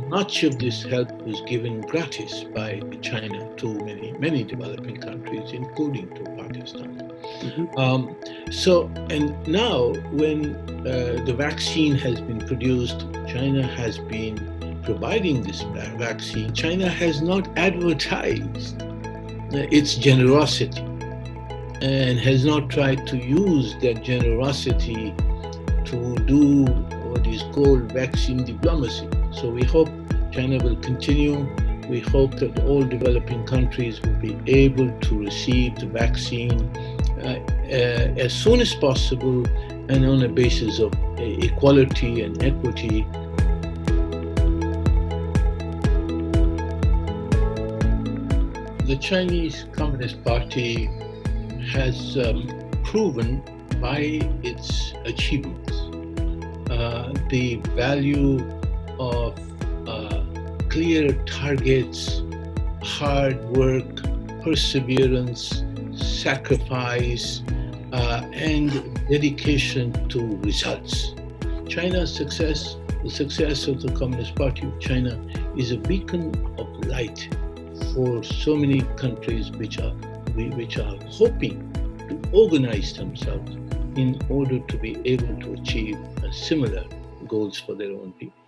Much of this help was given gratis by China to many developing countries, including to Pakistan. And now when the vaccine has been produced, China has been providing this vaccine. China has not advertised its generosity and has not tried to use that generosity to do what is called vaccine diplomacy. So we hope China will continue. We hope that all developing countries will be able to receive the vaccine as soon as possible and on a basis of equality and equity. The Chinese Communist Party has proven by its achievements the value of clear targets, hard work, perseverance, sacrifice, and dedication to results. China's success, the success of the Communist Party of China, is a beacon of light for so many countries which are hoping to organize themselves in order to be able to achieve similar goals for their own people.